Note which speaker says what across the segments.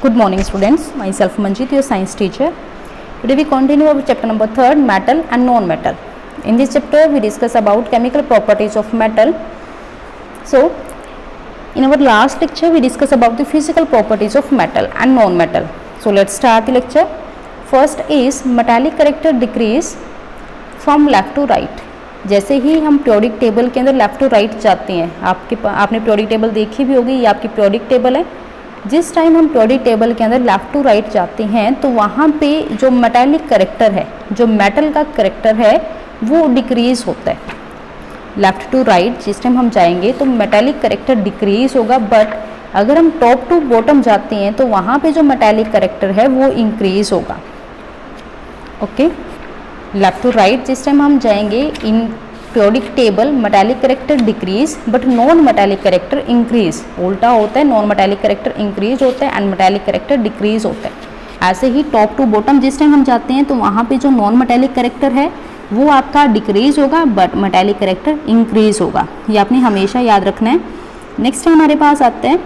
Speaker 1: Good morning students, myself Manjit, your science teacher. Today we continue our chapter number 3, metal and non-metal. In this chapter we discuss about chemical properties of metal. So in our last lecture we discuss about the physical properties of metal and non-metal. So let's start the lecture. First is metallic character decrease from left to right. जैसे ही हम periodic table के अंदर left to right जाते हैं, आपने periodic table देखी भी होगी, ये आपकी periodic table है. जिस टाइम हम periodic टेबल के अंदर लेफ्ट टू राइट जाते हैं तो वहाँ पे जो मेटालिक करेक्टर है, जो मेटल का करेक्टर है वो डिक्रीज होता है. लेफ्ट टू राइट जिस टाइम हम जाएंगे तो मेटालिक करेक्टर डिक्रीज होगा, बट अगर हम टॉप टू बॉटम जाते हैं तो वहाँ पे जो मेटालिक करेक्टर है वो इंक्रीज होगा. ओके, लेफ्ट टू राइट जिस टाइम हम जाएंगे इन periodic table metallic character decrease but non metallic character increase. उल्टा होता है, नॉन मेटालिक करेक्टर इंक्रीज होता है एंड मेटालिक करेक्टर डिक्रीज होता है. ऐसे ही टॉप टू बॉटम जिस टाइम हम जाते हैं तो वहाँ पे जो नॉन मेटालिक करेक्टर है वो आपका डिक्रीज होगा बट मेटालिक करेक्टर इंक्रीज होगा. ये आपने हमेशा याद रखना है. नेक्स्ट हमारे पास आते हैं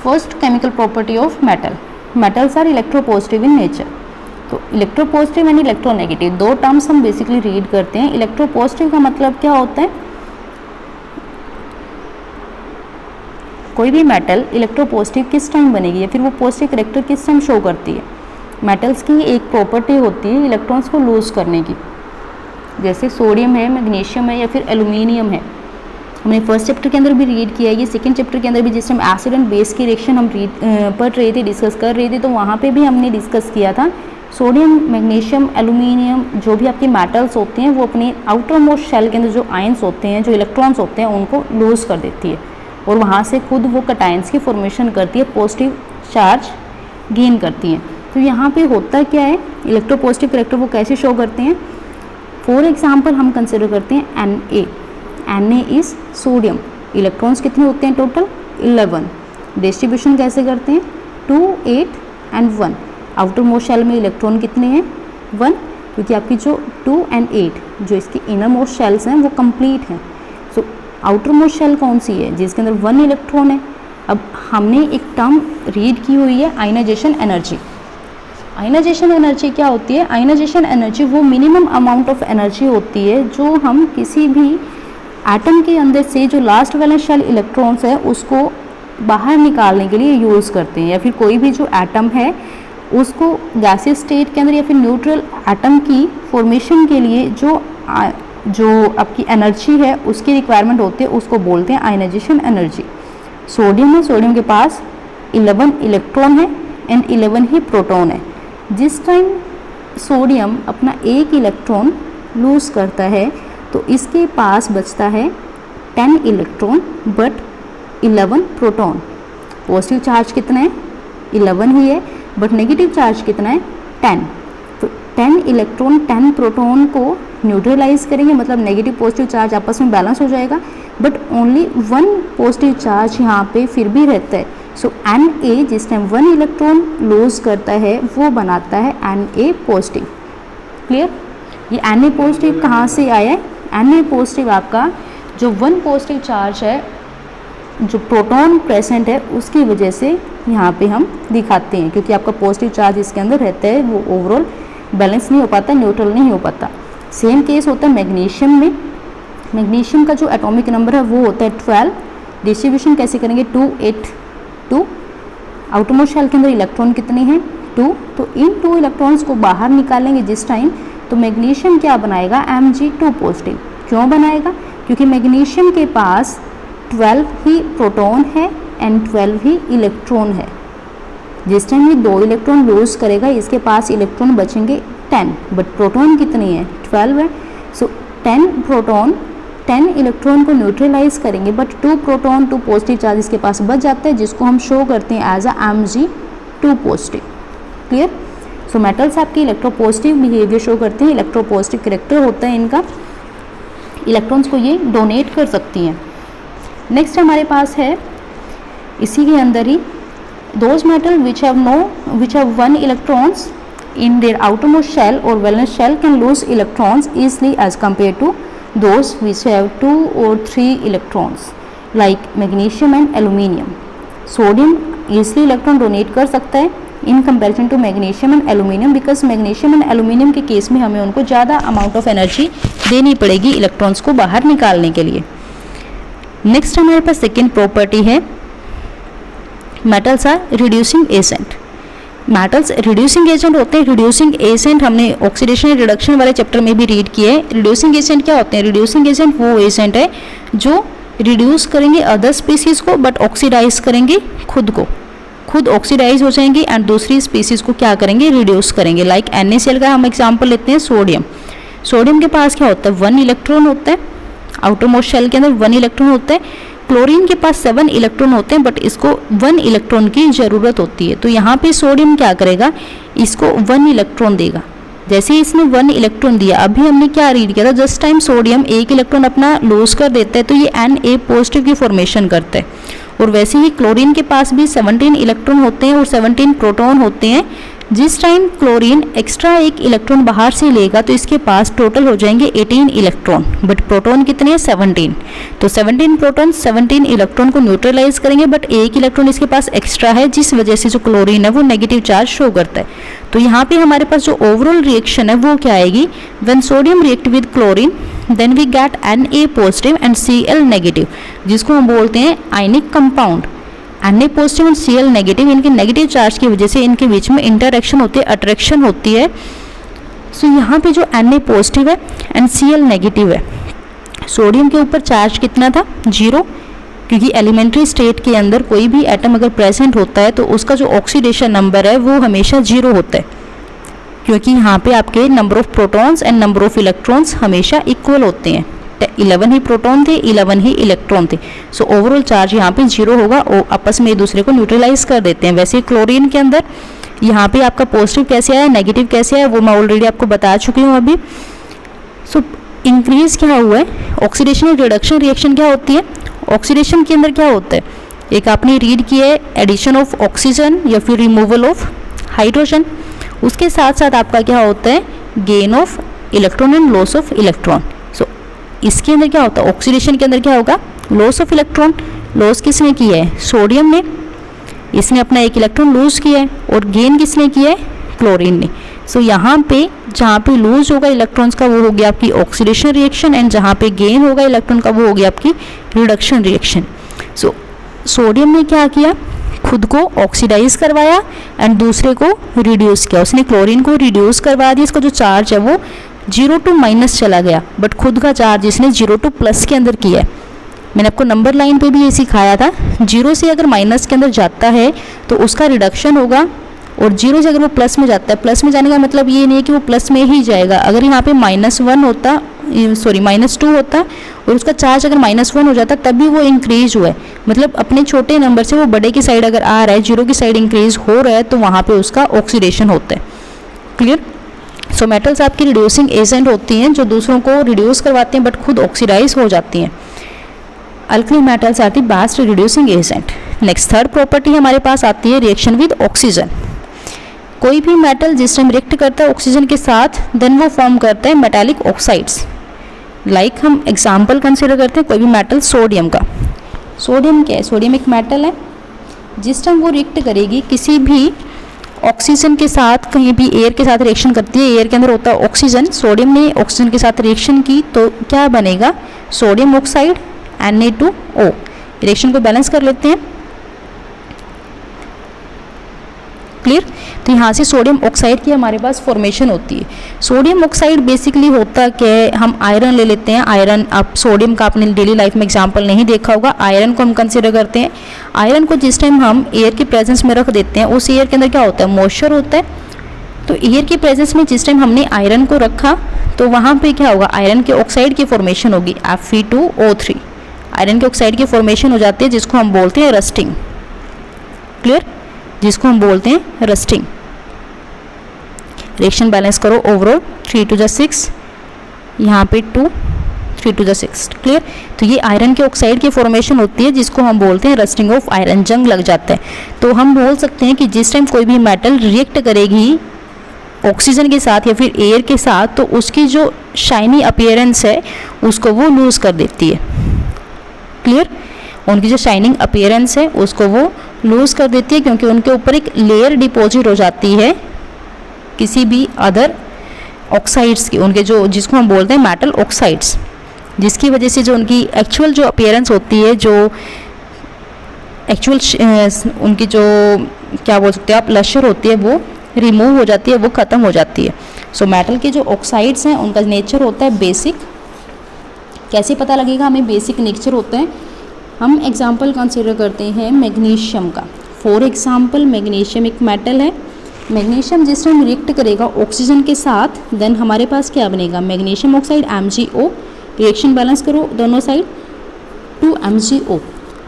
Speaker 1: first chemical property of metal. Metals are electropositive in nature. तो इलेक्ट्रोपॉजिटिव एंड इलेक्ट्रोनेगेटिव दो टर्म्स हम बेसिकली रीड करते हैं. इलेक्ट्रोपॉजिटिव का मतलब क्या होता है, कोई भी मेटल इलेक्ट्रोपॉजिटिव किस टाइम बनेगी या फिर वो पॉजिटिव करेक्टर किस टाइम शो करती है. मेटल्स की एक प्रॉपर्टी होती है इलेक्ट्रॉन्स को लूज करने की. जैसे सोडियम है, मैग्नीशियम है या फिर एल्यूमिनियम है. हमने फर्स्ट चैप्टर के अंदर भी रीड किया है, ये सेकंड चैप्टर के अंदर भी जिस टाइम एसिड एंड बेस की रिएक्शन हम पढ़ रहे थे, डिस्कस कर रहे थे, तो वहाँ पे भी हमने डिस्कस किया था सोडियम, मैग्नीशियम, एल्यूमिनियम जो भी आपके मेटल्स होते हैं वो अपने आउटर मोस्ट शेल के अंदर जो आयंस होते हैं, जो इलेक्ट्रॉन्स होते हैं उनको लूज कर देती है और वहाँ से खुद वो कटायंस की फॉर्मेशन करती है, पॉजिटिव चार्ज गेन करती हैं. तो यहाँ पे होता क्या है, इलेक्ट्रोपॉजिटिव करेक्टर वो कैसे शो करते हैं. फॉर एग्जाम्पल हम कंसिडर करते हैं Na. Na is sodium. Electrons कितने होते हैं टोटल 11. डिस्ट्रीब्यूशन कैसे करते हैं 2, 8 एंड 1. आउटर मोस्ट शेल में इलेक्ट्रॉन कितने हैं 1, क्योंकि आपकी जो 2 एंड 8 जो इसकी इनर मोस्ट शेल्स हैं वो कंप्लीट हैं. सो आउटर मोस्ट शेल कौन सी है जिसके अंदर 1 इलेक्ट्रॉन है. अब हमने एक टर्म रीड की हुई है आयनाइजेशन एनर्जी. आयनाइजेशन एनर्जी क्या होती है, आयनाइजेशन एनर्जी वो मिनिमम अमाउंट ऑफ एनर्जी होती है जो हम किसी भी एटम के अंदर से जो लास्ट वैलेंस शेल इलेक्ट्रॉन्स है उसको बाहर निकालने के लिए यूज़ करते हैं, या फिर कोई भी जो एटम है उसको गैसियस स्टेट के अंदर या फिर न्यूट्रल एटम की फॉर्मेशन के लिए जो आपकी एनर्जी है उसकी रिक्वायरमेंट होती है, उसको बोलते हैं आयनाइजेशन एनर्जी. सोडियम है, सोडियम के पास 11 इलेक्ट्रॉन है एंड 11 ही प्रोटॉन है. जिस टाइम सोडियम अपना एक इलेक्ट्रॉन लूज करता है तो इसके पास बचता है 10 electron but 11 proton. Positive charge कितना है 11 ही है बट नेगेटिव चार्ज कितना है 10. तो 10 इलेक्ट्रॉन 10 प्रोटॉन को न्यूट्रलाइज करेंगे, मतलब नेगेटिव पॉजिटिव चार्ज आपस में बैलेंस हो जाएगा, बट ओनली 1 पॉजिटिव चार्ज यहाँ पे फिर भी रहता है. सो Na जिस टाइम 1 इलेक्ट्रॉन लूज करता है वो बनाता है Na पॉजिटिव. क्लियर. ये Na पॉजिटिव कहाँ से आया है, Na पॉजिटिव आपका जो 1 पॉजिटिव चार्ज है जो प्रोटॉन प्रेजेंट है उसकी वजह से यहाँ पे हम दिखाते हैं, क्योंकि आपका पॉजिटिव चार्ज इसके अंदर रहता है वो ओवरऑल बैलेंस नहीं हो पाता, न्यूट्रल नहीं हो पाता. सेम केस होता है मैग्नीशियम में. मैग्नीशियम का जो एटॉमिक नंबर है वो होता है 12. डिस्ट्रीब्यूशन कैसे करेंगे 2, 8, 2. आउटर मोस्ट शेल के अंदर इलेक्ट्रॉन कितने हैं 2. तो इन 2 इलेक्ट्रॉन्स को बाहर निकालेंगे जिस टाइम, तो मैग्नीशियम क्या बनाएगा Mg2 पॉजिटिव. क्यों बनाएगा, क्योंकि मैग्नीशियम के पास 12 ही प्रोटॉन है एंड 12 ही इलेक्ट्रॉन है. जिस टाइम ये 2 इलेक्ट्रॉन लूज करेगा इसके पास इलेक्ट्रॉन बचेंगे 10 बट प्रोटॉन कितने हैं 12 है. सो 10 प्रोटॉन 10 इलेक्ट्रॉन को न्यूट्रलाइज करेंगे बट 2 प्रोटॉन 2 पॉजिटिव चार्ज इसके पास बच जाते हैं, जिसको हम शो करते हैं as a Mg2 positive. Clear. So metals आपकी इलेक्ट्रोपॉजिटिव बिहेवियर शो करते हैं, इलेक्ट्रोपॉजिटिव करेक्टर होता है इनका, इलेक्ट्रॉन्स को ये डोनेट कर सकती हैं. नेक्स्ट हमारे पास है इसी के अंदर ही those metal which have 1 electrons in their outermost shell or valence shell can lose electrons easily as compared to those which have 2 or 3 electrons like magnesium and aluminium. Sodium easily electron donate कर सकता है in comparison to magnesium and aluminium, because magnesium and aluminium के case में हमें उनको ज़्यादा amount of energy देनी पड़ेगी इलेक्ट्रॉन्स को बाहर निकालने के लिए। नेक्स्ट हमारे पास सेकेंड प्रॉपर्टी है, metals are reducing agent. Metals reducing agent होते हैं। रिड्यूसिंग एजेंट हमने ऑक्सीडेशन रिडक्शन वाले चैप्टर में भी रीड किए हैं। रिड्यूसिंग एजेंट क्या होते हैं? रिड्यूसिंग एजेंट वो एजेंट है जो रिड्यूस करेंगे अदर स्पीसीज को बट ऑक्सीडाइज करेंगे खुद को, खुद ऑक्सीडाइज हो जाएंगे एंड दूसरी स्पीसीज को क्या करेंगे? रिड्यूस करेंगे। लाइक NaCl का हम एग्जांपल लेते हैं सोडियम। सोडियम के पास क्या होता है? 1 इलेक्ट्रॉन होता है, आउटर मोस्ट शेल के अंदर 1 इलेक्ट्रॉन होता है। क्लोरीन के पास 7 इलेक्ट्रॉन होते हैं बट इसको 1 इलेक्ट्रॉन की ज़रूरत होती है। तो यहाँ पे सोडियम क्या करेगा? इसको 1 इलेक्ट्रॉन देगा। जैसे ही इसने 1 इलेक्ट्रॉन दिया, अभी हमने क्या रीड किया था? जस्ट टाइम सोडियम 1 इलेक्ट्रॉन अपना लूज कर देता है तो ये Na पॉजिटिव की फॉर्मेशन करता है। और वैसे ही क्लोरीन के पास भी 17 इलेक्ट्रॉन होते हैं और 17 प्रोटॉन होते हैं। जिस टाइम क्लोरीन एक्स्ट्रा 1 इलेक्ट्रॉन बाहर से लेगा तो इसके पास टोटल हो जाएंगे 18 इलेक्ट्रॉन, बट प्रोटॉन कितने हैं? 17। तो 17 प्रोटॉन 17 इलेक्ट्रॉन को न्यूट्रलाइज करेंगे बट 1 इलेक्ट्रॉन इसके पास एक्स्ट्रा है, जिस वजह से जो क्लोरीन है वो नेगेटिव चार्ज शो करता है। तो यहाँ पे हमारे पास जो ओवरऑल रिएक्शन है वो क्या आएगी? When sodium react with chlorine then we get Na positive and Cl negative, जिसको हम बोलते हैं आयनिक कंपाउंड। Na पॉजिटिव और Cl नेगेटिव, इनके नेगेटिव चार्ज की वजह से इनके बीच में इंटरैक्शन होती है, अट्रैक्शन होती है। सो यहाँ पे जो Na पॉजिटिव है एंड Cl नेगेटिव है, सोडियम के ऊपर चार्ज कितना था? 0, क्योंकि एलिमेंट्री स्टेट के अंदर कोई भी एटम अगर प्रेजेंट होता है तो उसका जो ऑक्सीडेशन नंबर है वो हमेशा 0 होता है, क्योंकि यहाँ पे आपके number of protons and number of electrons हमेशा इक्वल होते हैं। 11 ही प्रोटॉन थे, 11 ही इलेक्ट्रॉन थे। सो ओवरऑल चार्ज यहाँ पे 0 होगा और आपस में एक दूसरे को न्यूट्रलाइज कर देते हैं। वैसे क्लोरीन के अंदर यहाँ पे आपका पॉजिटिव कैसे आया, नेगेटिव कैसे आया, वो मैं ऑलरेडी आपको बता चुकी हूँ अभी। सो इंक्रीज क्या हुआ है? ऑक्सीडेशन और रिडक्शन रिएक्शन क्या होती है? ऑक्सीडेशन के अंदर क्या होता है? एक आपने रीड किया है एडिशन ऑफ ऑक्सीजन या फिर रिमूवल ऑफ हाइड्रोजन। उसके साथ साथ आपका क्या होता है? Gain of electron and loss of electron. So इसके अंदर क्या होता है? ऑक्सीडेशन के अंदर क्या होगा? Loss of electron. लॉस किसने किया है? सोडियम ने, इसने अपना 1 इलेक्ट्रॉन लूज किया है। और गेन किसने किया है? क्लोरीन ने। सो यहाँ पे जहाँ पे लूज होगा इलेक्ट्रॉन्स का वो हो गया आपकी ऑक्सीडेशन रिएक्शन, एंड जहाँ पे गेन होगा इलेक्ट्रॉन का वो हो गया आपकी रिडक्शन रिएक्शन। सो सोडियम ने क्या किया? खुद को ऑक्सीडाइज करवाया एंड दूसरे को रिड्यूस किया। उसने क्लोरीन को रिड्यूस करवा दिया, इसका जो चार्ज है वो 0 to माइनस चला गया, बट खुद का चार्ज इसने 0 to प्लस के अंदर किया है। मैंने आपको नंबर लाइन पे भी ये सिखाया था, 0 से अगर माइनस के अंदर जाता है तो उसका रिडक्शन होगा, और 0 से अगर वो प्लस में जाता है, प्लस में जाने का मतलब ये नहीं है कि वो प्लस में ही जाएगा। अगर यहाँ पे -1 होता, सॉरी -2 होता और उसका चार्ज अगर -1 हो जाता तब भी वो इंक्रीज हुआ है, मतलब अपने छोटे नंबर से वो बड़े की साइड अगर आ रहा है, 0 की साइड इंक्रीज हो रहा है, तो वहाँ पे उसका ऑक्सीडेशन होता है। क्लियर? सो मेटल्स आपकी रिड्यूसिंग एजेंट होती हैं जो दूसरों को रिड्यूस करवाते हैं बट खुद ऑक्सीडाइज हो जाती हैं। Alkali metals are the best reducing agent. Next third property हमारे पास आती है रिएक्शन विद ऑक्सीजन। कोई भी मेटल जिस टाइम रिएक्ट करता है ऑक्सीजन के साथ, देन वो फॉर्म करता है मेटालिक ऑक्साइड्स। लाइक हम एग्जांपल कंसीडर करते हैं कोई भी मेटल, सोडियम का। सोडियम क्या है? सोडियम एक मेटल है। जिस टाइम वो रिएक्ट करेगी किसी भी ऑक्सीजन के साथ, कहीं भी एयर के साथ रिएक्शन करती है, एयर के अंदर होता है ऑक्सीजन, सोडियम ने ऑक्सीजन के साथ रिएक्शन की तो क्या बनेगा? Sodium oxide Na2O। रिएक्शन को बैलेंस कर लेते हैं। क्लियर? तो यहाँ से सोडियम ऑक्साइड की हमारे पास फॉर्मेशन होती है। सोडियम ऑक्साइड बेसिकली होता क्या है? हम आयरन ले लेते हैं। आयरन, आप सोडियम का अपने डेली लाइफ में एग्जांपल नहीं देखा होगा, आयरन को हम कंसीडर करते हैं। आयरन को जिस टाइम हम एयर की प्रेजेंस में रख देते हैं, उस एयर के अंदर क्या होता है? मॉइस्चर होता है। तो एयर की प्रेजेंस में जिस टाइम हमने आयरन को रखा तो वहाँ पे क्या होगा? आयरन के ऑक्साइड की फॉर्मेशन होगी, Fe2O3। आयरन के ऑक्साइड की फॉर्मेशन हो जाती है जिसको हम बोलते हैं रस्टिंग। क्लियर? जिसको हम बोलते हैं रस्टिंग। रिएक्शन बैलेंस करो, ओवरऑल 3 to the 6, यहाँ पे 2, 3 to the 6। क्लियर? तो ये आयरन के ऑक्साइड की फॉर्मेशन होती है जिसको हम बोलते हैं रस्टिंग ऑफ आयरन, जंग लग जाता है। तो हम बोल सकते हैं कि जिस टाइम कोई भी मेटल रिएक्ट करेगी ऑक्सीजन के साथ या फिर एयर के साथ, तो उसकी जो शाइनी अपीयरेंस है उसको वो लूज कर देती है। क्लियर? उनकी जो शाइनिंग अपीयरेंस है उसको वो लूज़ कर देती है, क्योंकि उनके ऊपर एक लेयर डिपॉजिट हो जाती है किसी भी अदर ऑक्साइड्स की, उनके जो जिसको हम बोलते हैं मेटल ऑक्साइड्स, जिसकी वजह से जो उनकी एक्चुअल जो अपीयरेंस होती है, जो एक्चुअल उनकी जो क्या बोल सकते हैं आप लश्यर होती है वो रिमूव हो जाती है, वो ख़त्म हो जाती है। सो मेटल के जो ऑक्साइड्स हैं उनका नेचर होता है बेसिक। कैसे पता लगेगा हमें बेसिक नेचर होता है? हम एग्जांपल कंसीडर करते हैं मैग्नीशियम का। फॉर एग्जांपल मैग्नीशियम एक मेटल है। मैग्नीशियम जिस टाइम रिएक्ट करेगा ऑक्सीजन के साथ, देन हमारे पास क्या बनेगा? Magnesium oxide MgO। Reaction balance करो दोनों साइड, 2 MgO।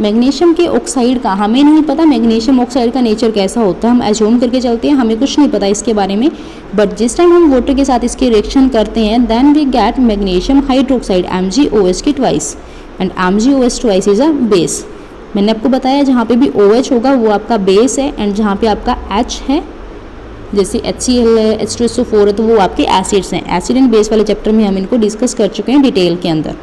Speaker 1: मैग्नीशियम के ऑक्साइड का हमें नहीं पता मैग्नीशियम ऑक्साइड का नेचर कैसा होता है, हम एज्यूम करके चलते हैं, हमें कुछ नहीं पता इसके बारे में। बट जिस टाइम हम वाटर के साथ इसकी रिएक्शन करते हैं, then we get magnesium hydroxide MgOH की twice, and MgOH twice is a base. मैंने आपको बताया जहाँ पे भी OH होगा वो आपका बेस है, एंड जहाँ पे आपका H है, जैसे HCl है, H2SO4 है, तो वो आपके एसिड्स हैं। एसिड एंड बेस वाले चैप्टर में हम इनको डिस्कस कर चुके हैं डिटेल के अंदर।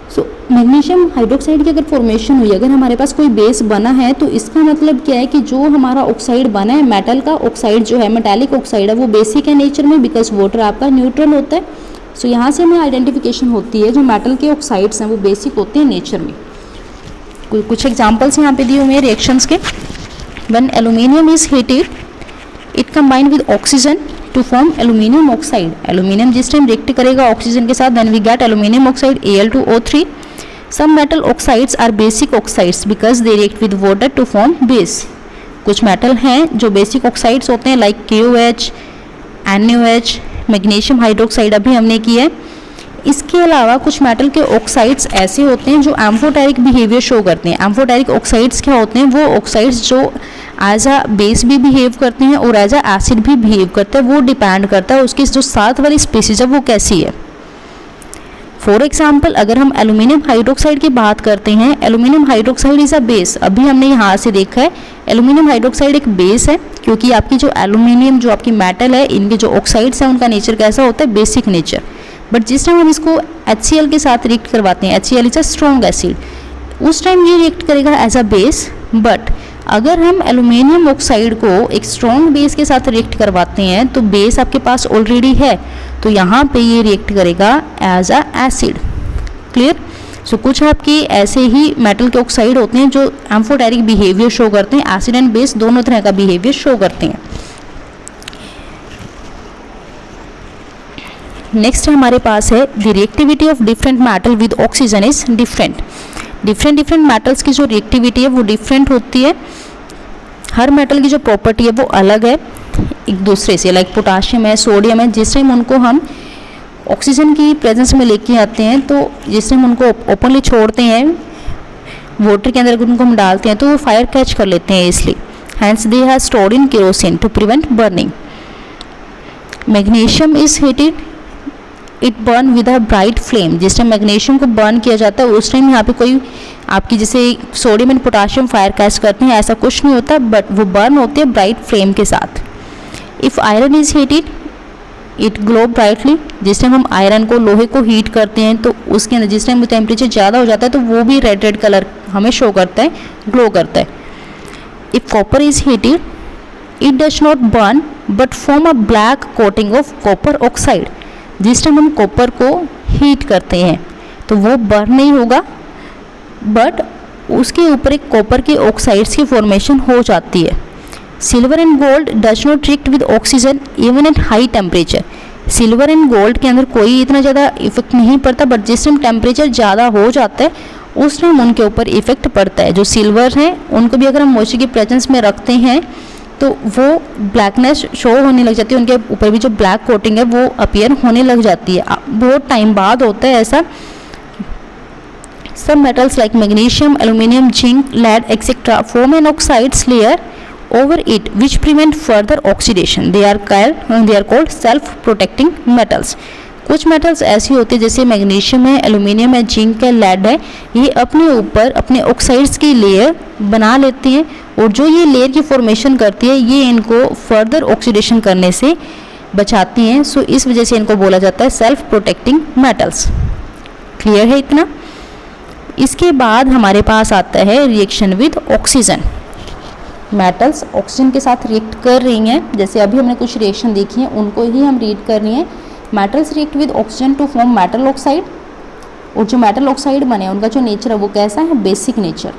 Speaker 1: सो मैग्नीशियम हाइड्रोक्साइड की अगर फॉर्मेशन हुई, अगर हमारे पास कोई बेस बना है, तो इसका मतलब क्या है कि जो हमारा ऑक्साइड बना है, मेटल का ऑक्साइड जो है, मेटालिक ऑक्साइड है, वो बेसिक है नेचर में, बिकॉज वाटर आपका न्यूट्रल होता है। सो यहाँ से हमें आइडेंटिफिकेशन होती है जो मेटल के ऑक्साइड्स हैं वो बेसिक होते हैं नेचर में। कुछ एग्जाम्पल्स यहाँ पे दिए हुए हैं रिएक्शंस के। When aluminium is heated it combine with oxygen to form aluminium oxide. Aluminium जिस टाइम रिएक्ट करेगा ऑक्सीजन के साथ, then we get aluminium oxide Al2O3। Some metal oxides are basic oxides because they react with water to form base. कुछ metal हैं जो basic oxides होते हैं, like KOH, NaOH, magnesium hydroxide अभी हमने की है। इसके अलावा कुछ मेटल के ऑक्साइड्स ऐसे होते हैं जो एम्फोटेरिक बिहेवियर शो करते हैं। एम्फोटेरिक ऑक्साइड्स क्या होते हैं? वो ऑक्साइड्स जो एज अ बेस भी बिहेव करते हैं और एज अ एसिड भी बिहेव करते हैं। वो डिपेंड करता है उसकी जो साथ वाली स्पीसीज है वो कैसी है। फॉर एग्जाम्पल अगर हम एल्यूमिनियम हाइड्रोक्साइड की बात करते हैं, aluminium hydroxide is a base. अभी हमने यहाँ से देखा है एल्यूमिनियम हाइड्रोक्साइड एक बेस है, क्योंकि आपकी जो एल्यूमिनियम जो आपकी मेटल है, इनके जो ऑक्साइड्स हैं उनका नेचर कैसा होता है? Basic nature. बट जिस टाइम हम इसको HCl के साथ रिएक्ट करवाते हैं, HCl is a strong acid, उस टाइम ये रिएक्ट करेगा एज अ बेस। बट अगर हम एल्यूमिनियम ऑक्साइड को एक स्ट्रॉन्ग बेस के साथ रिएक्ट करवाते हैं, तो बेस आपके पास ऑलरेडी है, तो यहाँ पे ये रिएक्ट करेगा एज अ एसिड। क्लियर? सो कुछ आपके ऐसे ही मेटल के ऑक्साइड होते हैं जो एम्फोटेरिक बिहेवियर शो करते हैं, एसिड एंड बेस दोनों तरह का बिहेवियर शो करते हैं। नेक्स्ट हमारे पास है the reactivity of different metal with oxygen is different. Different metals की जो रिएक्टिविटी है वो डिफरेंट होती है। हर मेटल की जो प्रॉपर्टी है वो अलग है एक दूसरे से। लाइक पोटाशियम है, सोडियम है, जिस टाइम उनको हम ऑक्सीजन की प्रेजेंस में लेके आते हैं, तो जिस टाइम उनको ओपनली छोड़ते हैं वाटर के अंदर, उनको हम डालते हैं तो वो फायर कैच कर लेते हैं इसलिए। Hence they have stored in kerosene to prevent burning. Magnesium is heated it burn with a bright flame. जिस टाइम मैग्नीशियम को बर्न किया जाता है उस टाइम यहाँ पे कोई आपकी जैसे sodium and potassium fire catch करते हैं ऐसा कुछ नहीं होता, बट वो बर्न होते हैं ब्राइट फ्लेम के साथ। If iron is heated it glow brightly. जिस टाइम हम आयरन को, लोहे को हीट करते हैं तो उसके अंदर जिस टाइम टेम्परेचर ज़्यादा हो जाता है तो वो भी रेड कलर हमें शो करता है, ग्लो करता है। If copper is heated it does not burn but form a black coating of copper oxide. जिस टाइम हम कॉपर को हीट करते हैं तो वो बर्न नहीं होगा, बट उसके ऊपर एक कॉपर के ऑक्साइड्स की फॉर्मेशन हो जाती है। Silver and gold does not react with oxygen even eight high temperature. Silver and gold के अंदर कोई इतना ज़्यादा इफेक्ट नहीं पड़ता, बट जिस टाइम टेम्परेचर ज़्यादा हो जाता है उस टाइम उनके ऊपर इफेक्ट पड़ता है। जो सिल्वर है उनको भी अगर हम मॉइस्चर की प्रेजेंस में रखते हैं तो वो ब्लैकनेस शो होने लग जाती है, उनके ऊपर भी जो ब्लैक कोटिंग है वो अपीयर होने लग जाती है। बहुत टाइम बाद होता है ऐसा। Some metals like magnesium, aluminium, zinc, lead, etc. form an oxides layer over it which prevent further oxidation. They are called self-protecting metals. कुछ मेटल्स ऐसी होती है जैसे मैग्नीशियम है, एल्यूमिनियम है, जिंक है, लेड है, ये अपने ऊपर अपने ऑक्साइड्स की लेयर बना लेते हैं और जो ये लेयर की फॉर्मेशन करती है ये इनको फर्दर ऑक्सीडेशन करने से बचाती हैं। सो इस वजह से इनको बोला जाता है सेल्फ प्रोटेक्टिंग मेटल्स। क्लियर है इतना? इसके बाद हमारे पास आता है reaction with oxygen. Metals oxygen के साथ रिएक्ट कर रही हैं, जैसे अभी हमने कुछ रिएक्शन देखी हैं उनको ही हम रीड कर रही हैं। Metals react with oxygen to form metal oxide, और जो मेटल ऑक्साइड बने उनका जो नेचर है वो कैसा है, basic nature.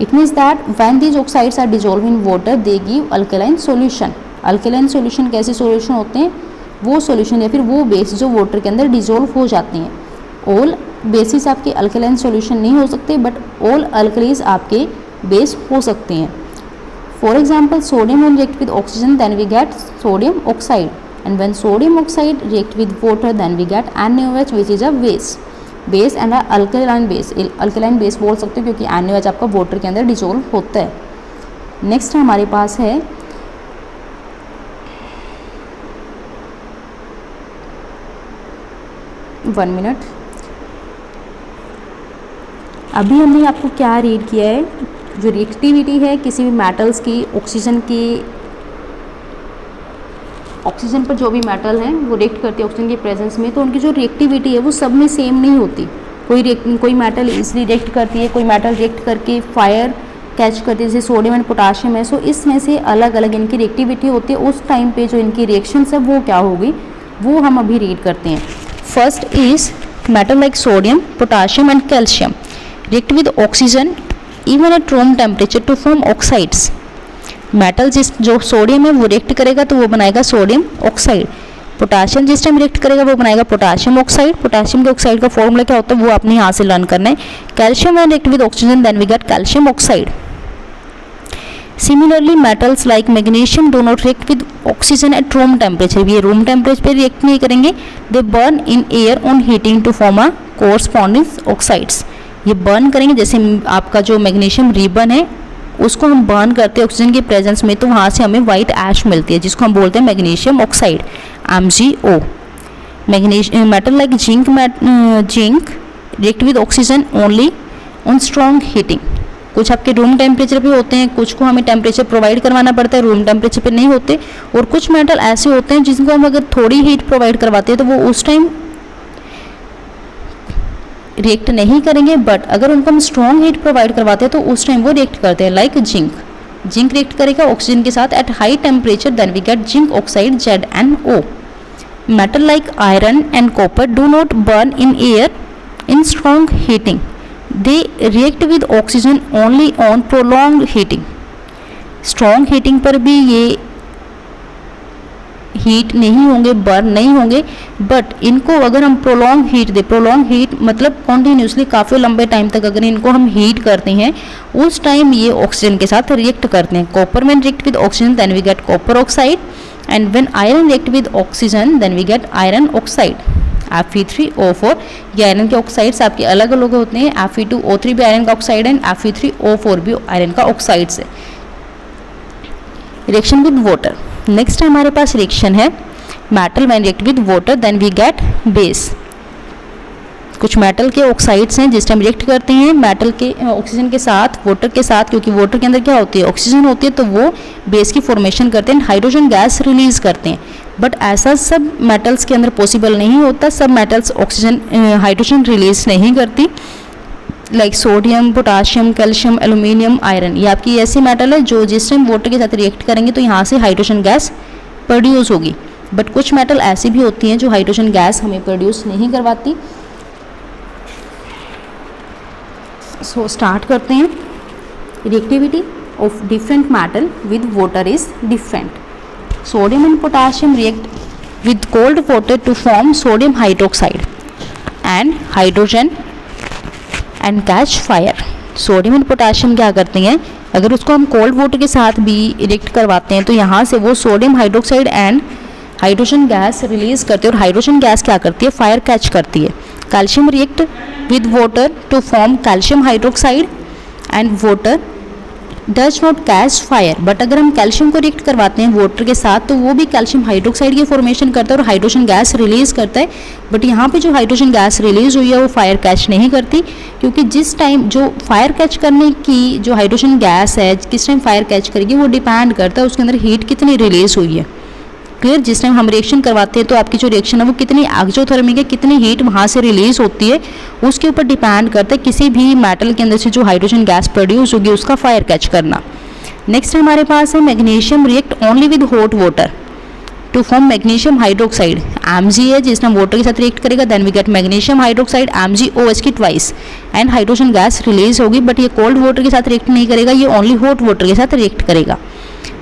Speaker 1: It means that when these oxides are dissolve in water they give alkaline solution. Alkaline solution कैसे सॉल्यूशन होते हैं, वो सॉल्यूशन या फिर वो बेस जो वाटर के अंदर डिजोल्व हो जाती हैं। ऑल बेसिस आपके अल्कलाइन सॉल्यूशन नहीं हो सकते, बट ऑल अल्कलीज आपके बेस हो सकते हैं। For example sodium when react with oxygen then we get sodium oxide, and when sodium oxide react with water then we get NaOH which is a base and a alkaline base। alkaline base बोल सकते हो क्योंकि NaOH आपका water के अंदर dissolve होता है। Next हमारे पास है वन मिनट। अभी हमने आपको क्या रीड किया है, जो रिएक्टिविटी है किसी भी मेटल्स की ऑक्सीजन पर जो भी मेटल है वो रिएक्ट करती है ऑक्सीजन के प्रेजेंस में, तो उनकी जो रिएक्टिविटी है वो सब में सेम नहीं होती। कोई मेटल इसलिए रिएक्ट करती है, कोई मेटल रिएक्ट करके फायर कैच करती है, जैसे सोडियम एंड पोटाशियम है। सो इसमें से अलग अलग इनकी रिएक्टिविटी होती है। उस टाइम पे जो इनकी रिएक्शन है वो क्या होगी वो हम अभी रीड करते हैं। First is metal like sodium, potassium and calcium react with oxygen even at room temperature to form oxides. Metal जो सोडियम है वो रिएक्ट करेगा तो वो बनाएगा सोडियम ऑक्साइड। पोटाशियम जिस टाइम रिएक्ट करेगा वो बनाएगा पोटाशियम ऑक्साइड। पोटाशियम के ऑक्साइड का फॉर्मूला क्या होता है वो आपने यहाँ से लर्न करना है। Calcium when react with oxygen then we get calcium oxide. Similarly metals like magnesium do not react with oxygen at room temperature. ये रूम टेम्परेचर पे रिएक्ट नहीं करेंगे, they burn in air on heating to form a corresponding oxides. ये burn करेंगे, जैसे आपका जो magnesium ribbon है उसको हम बर्न करते हैं ऑक्सीजन के प्रेजेंस में, तो वहाँ से हमें वाइट ऐश मिलती है जिसको हम बोलते हैं magnesium oxide MgO। Magnesium metal like zinc react with oxygen only on strong heating. कुछ आपके रूम टेम्परेचर पे होते हैं, कुछ को हमें टेम्परेचर प्रोवाइड करवाना पड़ता है, रूम टेम्परेचर पे नहीं होते। और कुछ मेटल ऐसे होते हैं जिनको हम अगर थोड़ी हीट प्रोवाइड करवाते हैं तो वो उस टाइम रिएक्ट नहीं करेंगे, बट अगर उनको हम स्ट्रॉन्ग हीट प्रोवाइड करवाते हैं तो उस टाइम वो रिएक्ट करते हैं। लाइक जिंक रिएक्ट करेगा ऑक्सीजन के साथ at high temperature then we get zinc oxide ZnO। Metal like iron and copper do not burn in air in strong heating, they react with oxygen only on prolonged heating. Strong heating पर भी ये heat नहीं होंगे, burn नहीं होंगे, but इनको अगर हम प्रोलॉन्ग हीट दे, प्रोलॉन्ग हीट मतलब कॉन्टीन्यूसली काफ़ी लंबे टाइम तक अगर इनको हम हीट करते हैं उस टाइम ये ऑक्सीजन के साथ रिएक्ट करते हैं। Copper when react with oxygen then we get copper oxide, and when iron react with oxygen then we get iron oxide Fe3O4। ये आयरन के ऑक्साइड्स आपके अलग अलग होते हैं। Fe2O3 भी आयरन का ऑक्साइड है, Fe3O4 भी आयरन का ऑक्साइड्स है। Reaction with water. नेक्स्ट हमारे पास रिएक्शन है metal when react with water then we get base. कुछ मेटल के ऑक्साइड्स हैं जिस टाइम रिएक्ट करते हैं मेटल के ऑक्सीजन के साथ, वाटर के साथ, क्योंकि वाटर के अंदर क्या होती है ऑक्सीजन होती है, तो वो बेस की फॉर्मेशन करते हैं, हाइड्रोजन गैस रिलीज करते हैं। बट ऐसा सब मेटल्स के अंदर पॉसिबल नहीं होता। सब मेटल्स ऑक्सीजन हाइड्रोजन रिलीज नहीं करती, like sodium, potassium, calcium, aluminium, iron. ये आपकी ऐसी मेटल है जो जिस टाइम वाटर के साथ रिएक्ट करेंगे तो यहाँ से हाइड्रोजन गैस प्रोड्यूस होगी। बट कुछ मेटल ऐसी भी होती हैं जो हाइड्रोजन गैस हमें प्रोड्यूस नहीं करवाती। सो स्टार्ट करते हैं। Reactivity of different metal with water is different. Sodium and potassium react with cold water to form sodium hydroxide and hydrogen and catch fire. Sodium and potassium क्या करते हैं, अगर उसको हम कोल्ड वाटर के साथ भी रिएक्ट करवाते हैं तो यहाँ से वो sodium hydroxide and hydrogen gas release करती है, और हाइड्रोजन गैस क्या करती है, फायर कैच करती है। Calcium react with water to form calcium hydroxide and water does not catch fire. But अगर हम कैल्शियम को रिएक्ट करवाते हैं वाटर के साथ तो वो भी कैल्शियम हाइड्रोक्साइड की फॉर्मेशन करता है और हाइड्रोजन गैस रिलीज करता है। बट यहाँ पे जो हाइड्रोजन गैस रिलीज हुई है वो फायर कैच नहीं करती, क्योंकि जिस टाइम जो फायर कैच करने की जो हाइड्रोजन गैस है किस टाइम फायर कैच करेगी वो डिपेंड करता है उसके अंदर हीट कितनी रिलीज हुई है। क्लियर। जिस टाइम हम रिएक्शन करवाते हैं तो आपकी जो रिएक्शन है वो कितनी एक्सोथर्मिक है, कितनी हीट वहाँ से रिलीज होती है, उसके ऊपर डिपेंड करता है किसी भी मेटल के अंदर से जो हाइड्रोजन गैस प्रोड्यूस होगी उसका फायर कैच करना। नेक्स्ट हमारे पास है magnesium react only with hot water to form magnesium hydroxide. Mg है जिस टाइम वाटर के साथ रिएक्ट करेगा then we get magnesium hydroxide MgOH की twice and hydrogen gas release होगी, बट ये कोल्ड वाटर के साथ रिएक्ट नहीं करेगा, ये ओनली हॉट वाटर के साथ रिएक्ट करेगा।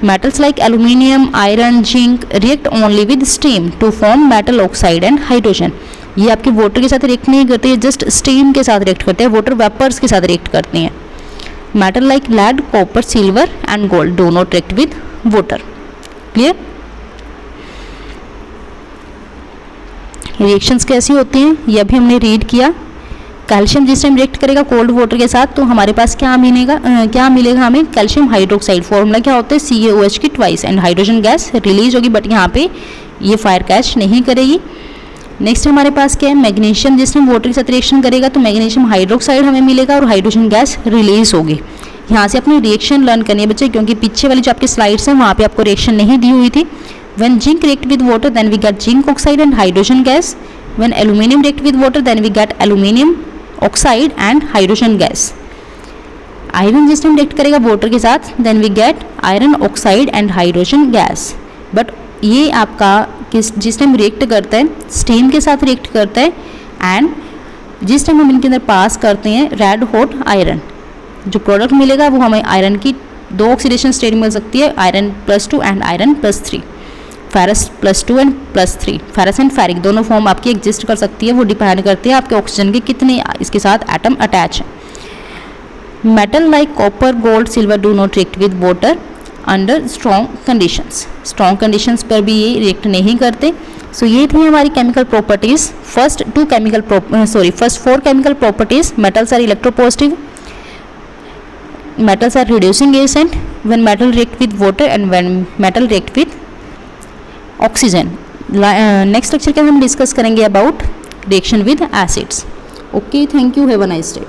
Speaker 1: Metals like aluminium, iron, zinc react only with steam to form metal oxide and hydrogen. ये आपके वाटर के साथ रिएक्ट नहीं करते, ये जस्ट स्टीम के साथ रिएक्ट करते हैं, वाटर वेपर्स के साथ रिएक्ट करते हैं। Metal like lead, copper, silver and gold do not react with water. Clear. Reactions कैसी होती हैं ये अभी हमने रीड किया। कैल्शियम जिस टाइम रिएक्ट करेगा कोल्ड वाटर के साथ तो हमारे पास क्या मिलेगा हमें कैल्शियम हाइड्रोक्साइड। फॉर्मूला क्या होता है CaOH की twice and hydrogen gas release होगी, बट यहाँ पे ये फायर कैच नहीं करेगी। नेक्स्ट हमारे पास क्या है मैग्नीशियम जिस टाइम वाटर के साथ रिएक्शन करेगा तो मैग्नीशियम हाइड्रोक्साइड हमें मिलेगा और हाइड्रोजन गैस रिलीज होगी। यहाँ से अपनी रिएक्शन लर्न करनी है बच्चे, क्योंकि पीछे वाली जो आपकी स्लाइड्स हैं वहाँ पे आपको रिएक्शन नहीं दी हुई थी। When zinc react with water, then we get zinc oxide and hydrogen gas. When aluminium react with water, then we get aluminium oxide and hydrogen gas. Iron जिस टाइम रिएक्ट करेगा water के साथ, then we get iron oxide and hydrogen gas. But ये आपका जिस time react करता है steam के साथ रिएक्ट करता है, एंड जिस टाइम हम इनके अंदर पास करते हैं रेड हॉट आयरन, जो प्रोडक्ट मिलेगा वो हमें आयरन की 2 ऑक्सीडेशन स्टेट मिल सकती है, iron +2 and iron +3, ferrous +2 and +3। Ferrous and ferric दोनों फॉर्म आपकी एग्जिस्ट कर सकती है, वो डिपेंड करती है आपके ऑक्सीजन के कितने इसके साथ एटम अटैच है। Metal like copper, gold, silver do not react with water under strong conditions. Strong conditions पर भी ये रिएक्ट नहीं करते। सो ये थी हमारी chemical properties. First 4 chemical properties. Metals are electropositive, metals are reducing agent when metal react with water and when metal react with oxygen. Next lecture के हम डिस्कस करेंगे about reaction with acids. Okay, thank you, have a nice day.